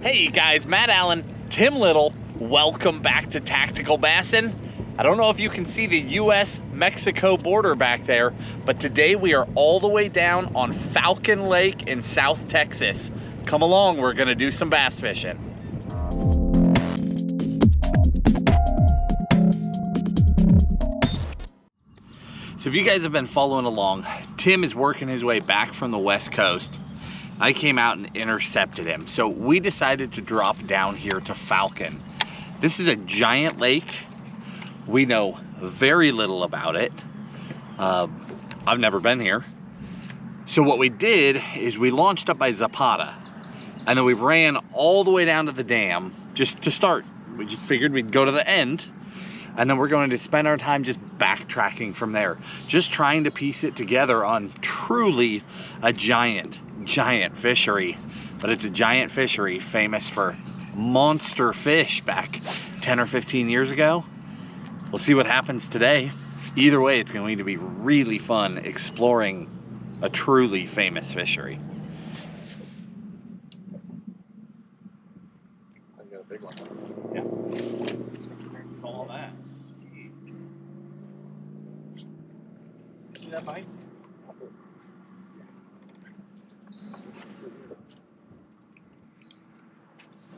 Hey guys, Matt Allen, Tim Little, welcome back to Tactical Bassin. I don't know if you can see the US-Mexico border back there, but today we are all the way down on Falcon Lake in South Texas. Come along, we're gonna do some bass fishing. So if you guys have been following along, Tim is working his way back from the West Coast. I came out and intercepted him. So we decided to drop down here to Falcon. This is a giant lake. We know very little about it. I've never been here. So what we did is we launched up by Zapata, and then we ran all the way down to the dam just to start. We just figured we'd go to the end, and then we're going to spend our time just backtracking from there, just trying to piece it together on truly a giant fishery. But it's a giant fishery famous for monster fish back 10 or 15 years ago. We'll see what happens today. Either way, it's going to be really fun exploring a truly famous fishery. I got a big one. Yeah. Saw that. Jeez. You see that bite?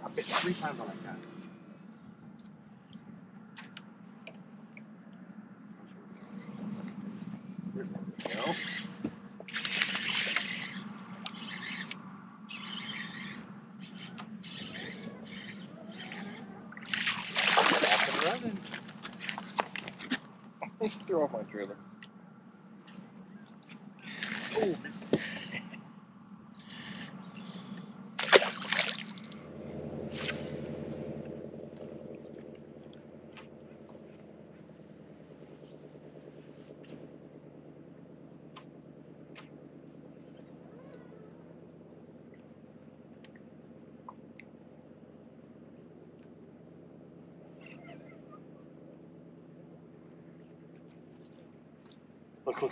I bit 3 times on that guy. There we go. Off and running. Throw off my trailer. Oh,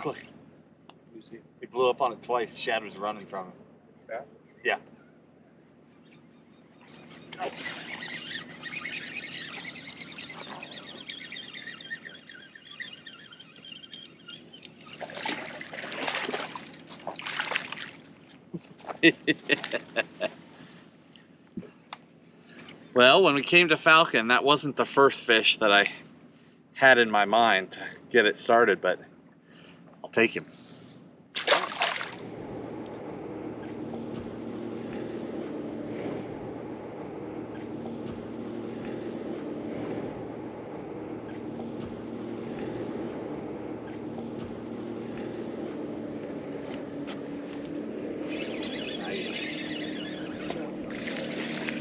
look. You see? He blew up on it twice. Shad was running from him. Yeah? Yeah. Well, when we came to Falcon, that wasn't the first fish that I had in my mind to get it started, but I'll take him.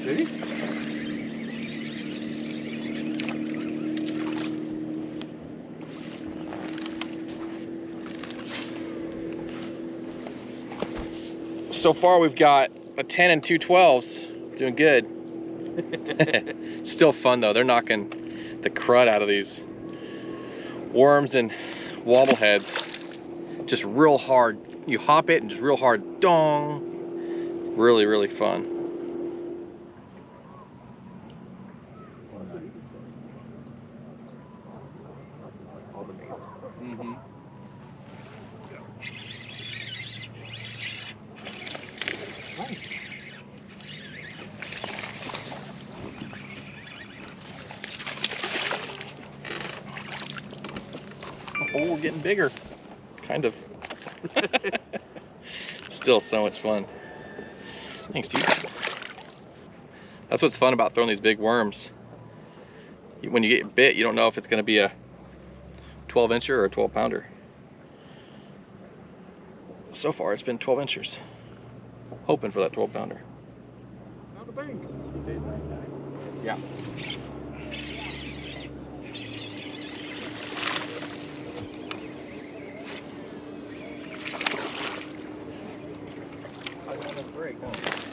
Did he? So far we've got a 10 and 2 12s. Doing good. Still fun though. They're knocking the crud out of these worms and wobbleheads. Just real hard. You hop it and just real hard. Dong. Really, really fun. Mm-hmm. Oh, we're getting bigger. Kind of. Still so much fun. Thanks, dude. That's what's fun about throwing these big worms. When you get bit, you don't know if it's going to be a 12-incher or a 12-pounder. So far, it's been 12 inchers. Hoping for that 12-pounder. Not a big. Yeah.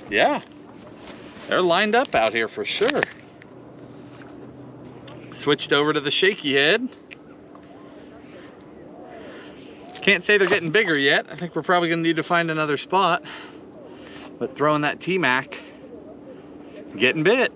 Yeah, they're lined up out here for sure. Switched over to the shaky head. Can't say they're getting bigger yet. I think we're probably gonna need to find another spot. But throwing that T-Mac Getting bit.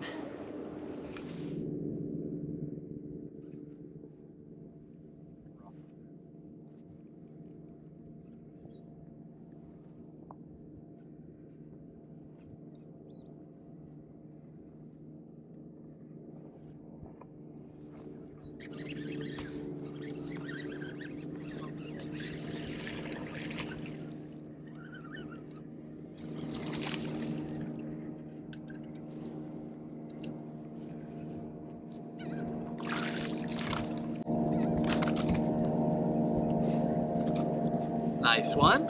Nice one.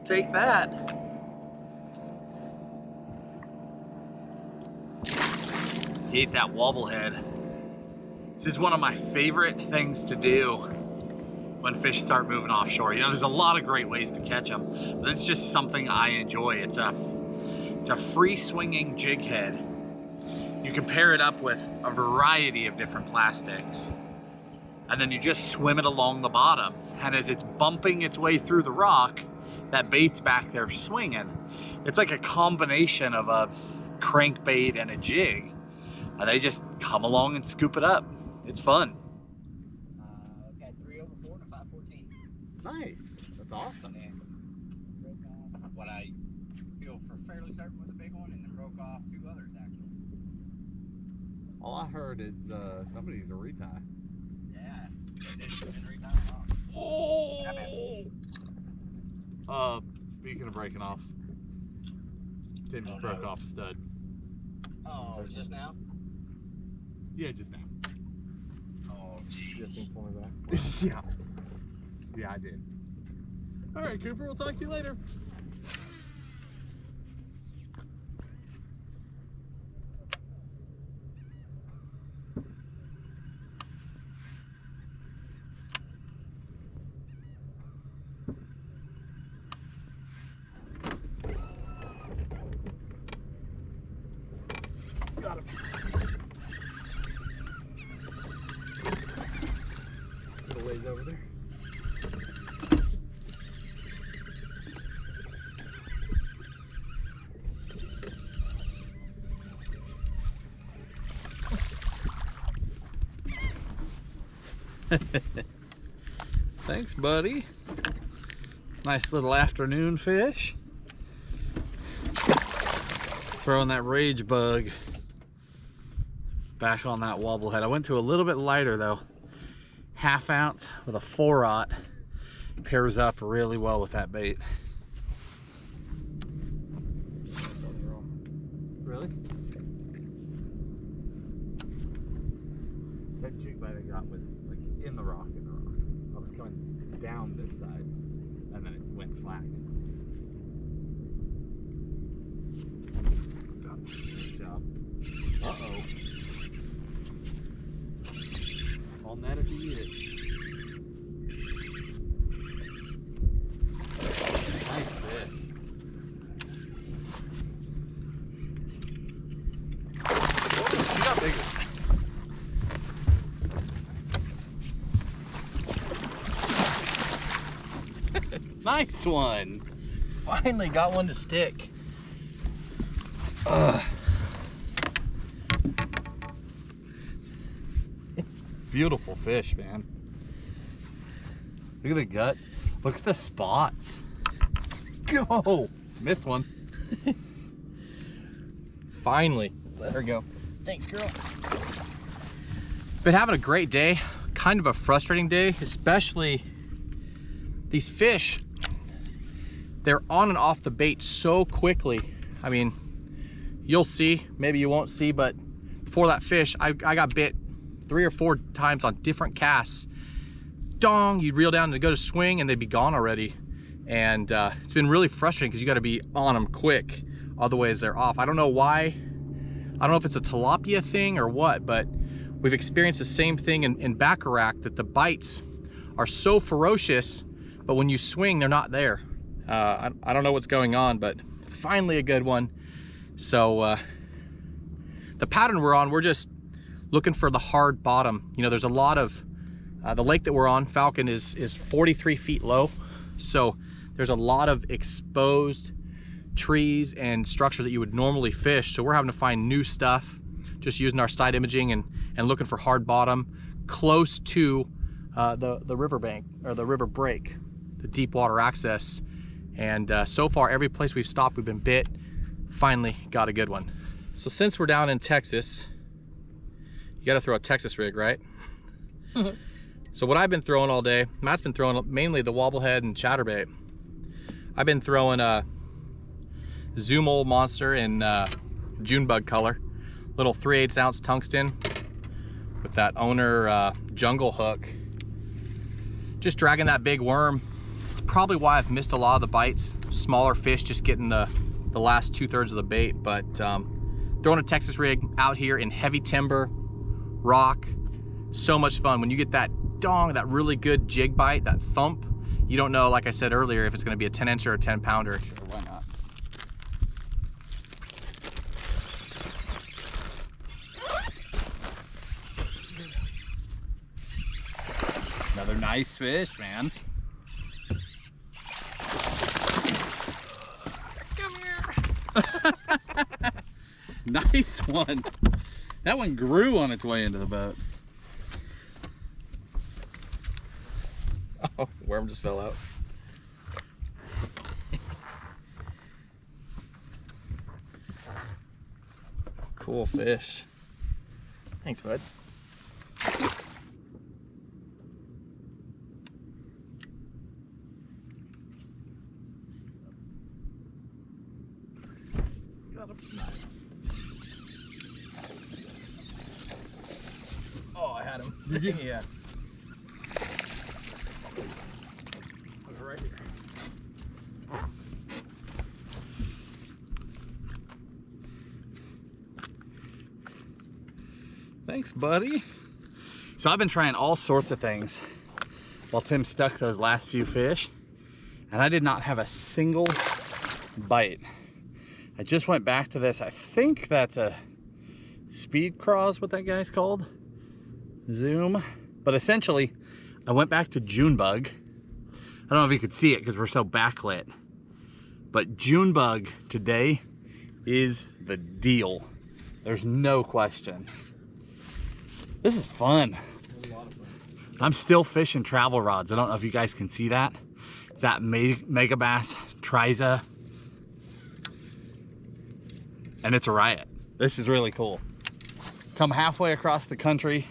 Take that. Hate that wobblehead. This is one of my favorite things to do when fish start moving offshore. You know, there's a lot of great ways to catch them, but this is just something I enjoy. It's a free swinging jig head. You can pair it up with a variety of different plastics, and then you just swim it along the bottom. And as it's bumping its way through the rock, that bait's back there swinging. It's like a combination of a crankbait and a jig. And they just come along and scoop it up. It's fun. Got 3 over 4 and a 514. Nice. That's awesome. And broke off what I feel for fairly certain was a big one, and then broke off 2 others actually. All I heard is somebody's a retie. Yeah, they did every time off. Oh! Speaking of breaking off, Tim just broke off a stud. Oh, just now? Yeah, just now. Oh, You geez. think pull me back? Yeah. Yeah, I did. All right, Cooper, we'll talk to you later. Got him. Little ways over there. Thanks, buddy. Nice little afternoon fish. Throwing that rage bug back on that wobblehead. I went to a little bit lighter though. 1/2 ounce with a 4-aught pairs up really well with that bait. Really? That jig bite I got was like in the rock, I was coming down this side and then it went slack. Good job. Uh-oh. All net if you need it. Nice fish. Whoa, she got bigger. Nice one. Finally got one to stick. Beautiful fish, man. Look at the gut. Look at the spots. Go! Missed one. Finally. Let her go. Thanks, girl. Been having a great day. Kind of a frustrating day, especially these fish. They're on and off the bait so quickly. I mean, you'll see, maybe you won't see, but before that fish, I got bit 3 or 4 times on different casts. Dong, you'd reel down to go to swing and they'd be gone already. And it's been really frustrating because you got to be on them quick, otherwise they're off. I don't know why. I don't know if it's a tilapia thing or what, but we've experienced the same thing in Bacharach, that the bites are so ferocious, but when you swing, they're not there. I don't know what's going on, but finally a good one. So the pattern we're on, we're just looking for the hard bottom. You know, there's a lot of, the lake that we're on, Falcon, is 43 feet low. So there's a lot of exposed trees and structure that you would normally fish. So we're having to find new stuff, just using our side imaging and looking for hard bottom close to the riverbank, or the river break, the deep water access. And so far, every place we've stopped, we've been bit. Finally got a good one. So since we're down in Texas, you gotta throw a Texas rig, right? So what I've been throwing all day, Matt's been throwing mainly the wobblehead and chatterbait. I've been throwing a Zoom Old Monster in June bug color, little 3/8 ounce tungsten with that owner jungle hook. Just dragging that big worm. It's probably why I've missed a lot of the bites. Smaller fish just getting the last 2/3 of the bait, but throwing a Texas rig out here in heavy timber, rock, so much fun. When you get that dong, that really good jig bite, that thump, you don't know, like I said earlier, if it's gonna be a 10-incher or a 10-pounder. Sure, why not? Another nice fish, man. Come here. Nice one. That one grew on its way into the boat. Oh, worm just fell out. Cool fish. Thanks, bud. Got him. Oh, I had him. Did you? Yeah. Was right here. Thanks, buddy. So I've been trying all sorts of things while Tim stuck those last few fish, and I did not have a single bite. I just went back to this. I think that's a speed craw is what that guy's called. Zoom. But essentially, I went back to June bug. I don't know if you could see it because we're so backlit, but June bug today is the deal. There's no question. This is fun. A lot of fun. I'm still fishing travel rods. I don't know if you guys can see that. It's that Mega Bass Triza. And it's a riot. This is really cool. Come halfway across the country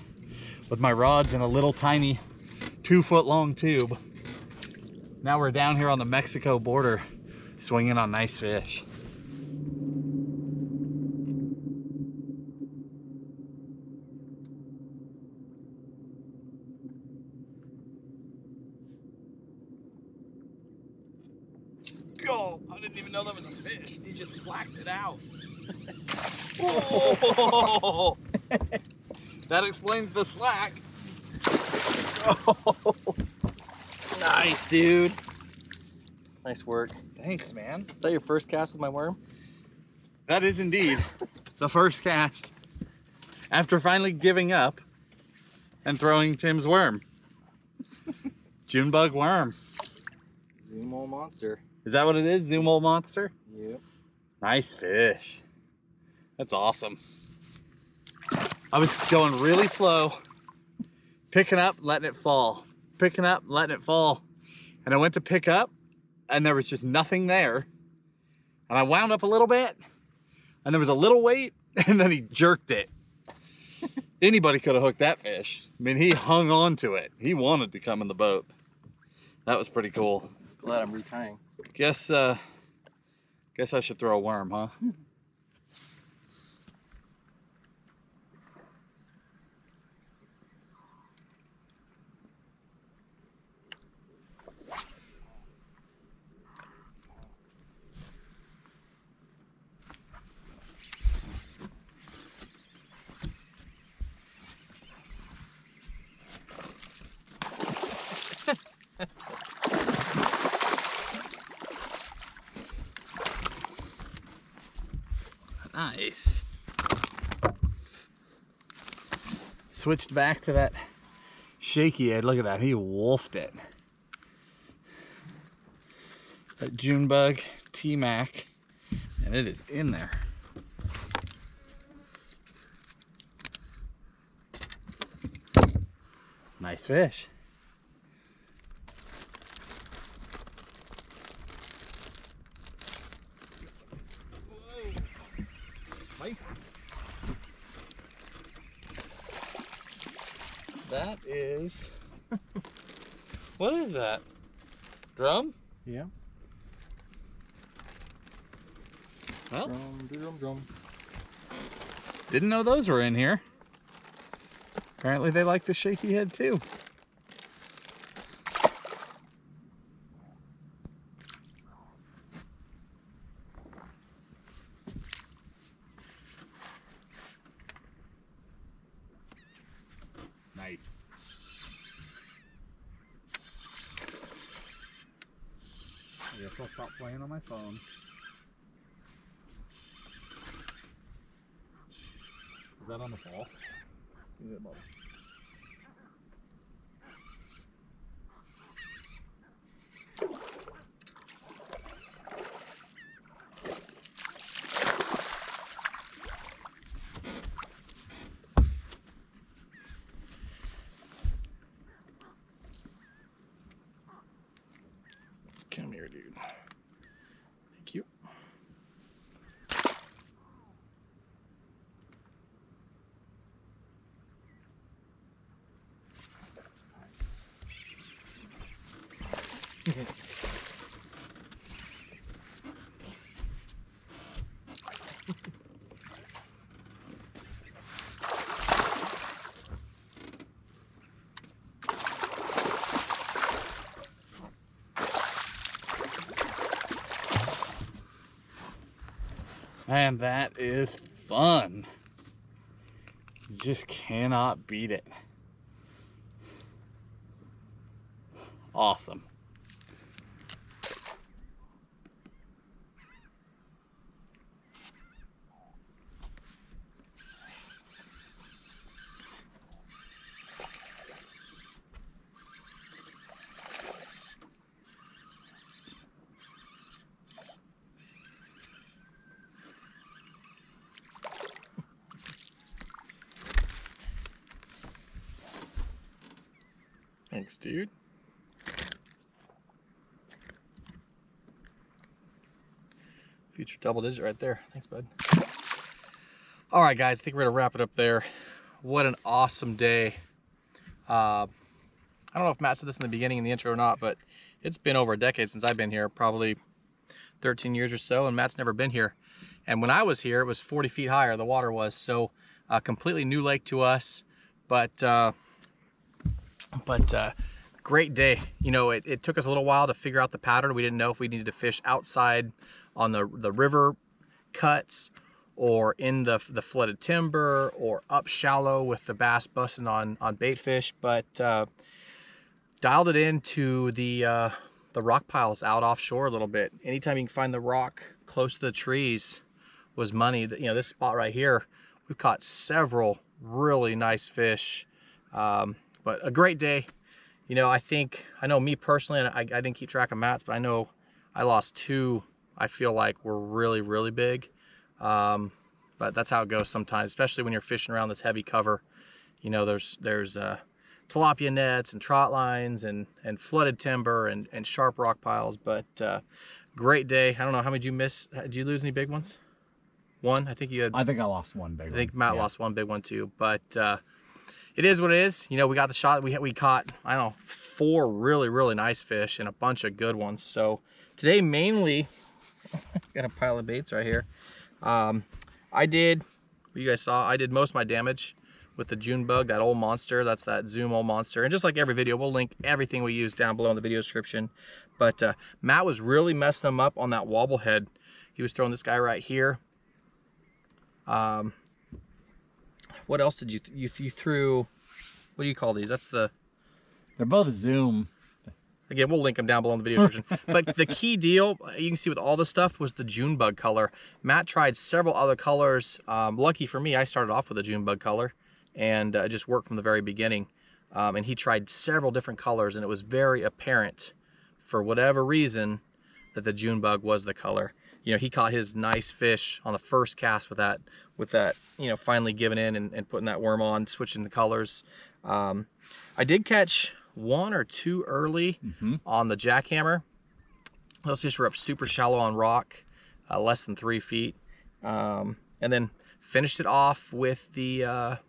with my rods in a little tiny 2-foot long tube. Now we're down here on the Mexico border swinging on nice fish. Go! I didn't even know that was a fish. He just slacked it out. Oh! That explains the slack. Oh. Nice, dude. Nice work. Thanks, man. Is that your first cast with my worm? That is indeed the first cast after finally giving up and throwing Tim's worm. June bug worm. Zoom Old Monster. Is that what it is? Zoom Old Monster? Yep. Nice fish. That's awesome. I was going really slow, picking up, letting it fall, picking up, letting it fall. And I went to pick up and there was just nothing there. And I wound up a little bit and there was a little weight and then he jerked it. Anybody could have hooked that fish. I mean, he hung on to it. He wanted to come in the boat. That was pretty cool. Glad I'm retying. Guess I should throw a worm, huh? Nice. Switched back to that shaky head. Look at that. He wolfed it. That June bug T-Mac And it is in there. Nice fish. That is, what is that? Drum? Yeah. Well, Drum. didn't know those were in here. Apparently they like the shaky head too. Nice. I guess I'll stop playing on my phone. Is that on the fall? See that bubble? Come here, dude. Thank you. Man, that is fun. You just cannot beat it. Awesome. Thanks, dude. Future double digit right there. Thanks, bud. All right, guys, I think we're gonna wrap it up there. What an awesome day. I don't know if Matt said this in the beginning in the intro or not, but it's been over a decade since I've been here, probably 13 years or so, and Matt's never been here. And when I was here, it was 40 feet higher, the water was. So a completely new lake to us, but great day. You know, it took us a little while to figure out the pattern. We didn't know if we needed to fish outside on the river cuts or in the flooded timber or up shallow with the bass busting on bait fish, but dialed it into the rock piles out offshore a little bit. Anytime you can find the rock close to the trees was money. You know, this spot right here, we've caught several really nice fish, but a great day. You know, I know me personally, and I didn't keep track of Matt's, but I know I lost two I feel like were really, really big. But that's how it goes sometimes, especially when you're fishing around this heavy cover. You know, there's tilapia nets and trot lines and flooded timber and sharp rock piles, but great day. I don't know, how many did you miss? Did you lose any big ones? One? I think you had. I think I lost one big one. I think Matt lost one big one too, but it is what it is. You know, we got the shot. We caught, I don't know, 4 really, really nice fish and a bunch of good ones. So today mainly, got a pile of baits right here. I did, you guys saw, I did most of my damage with the June bug, that old monster. That's that Zoom old monster. And just like every video, we'll link everything we use down below in the video description. But Matt was really messing them up on that wobble head. He was throwing this guy right here. What else did you threw? What do you call these? They're both Zoom. Again, we'll link them down below in the video description. But the key deal, you can see with all this stuff, was the June bug color. Matt tried several other colors. Lucky for me, I started off with a June bug color, and it just worked from the very beginning. And he tried several different colors, and it was very apparent, for whatever reason, that the June bug was the color. you know, he caught his nice fish on the first cast with that, you know, finally giving in and putting that worm on, switching the colors. I did catch 1 or 2 early on the jackhammer. Those fish were up super shallow on rock, less than 3 feet. And then finished it off with the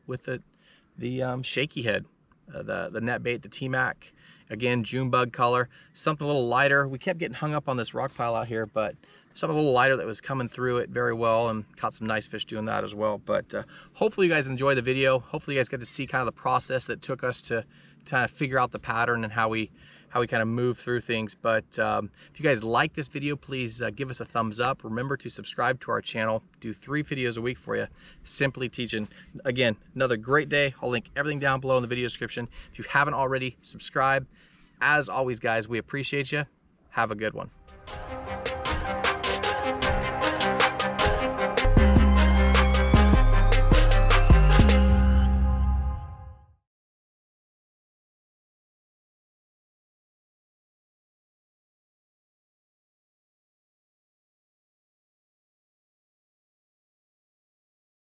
shaky head, the net bait, the T-Mac. Again, June bug color, something a little lighter. We kept getting hung up on this rock pile out here, but something a little lighter that was coming through it very well, and caught some nice fish doing that as well. But hopefully you guys enjoyed the video. Hopefully you guys get to see kind of the process that took us to kind of figure out the pattern and how we kind of move through things. But if you guys like this video, please give us a thumbs up. Remember to subscribe to our channel. Do 3 videos a week for you, simply teaching. Again, another great day. I'll link everything down below in the video description. If you haven't already, subscribe. As always, guys, we appreciate you. Have a good one.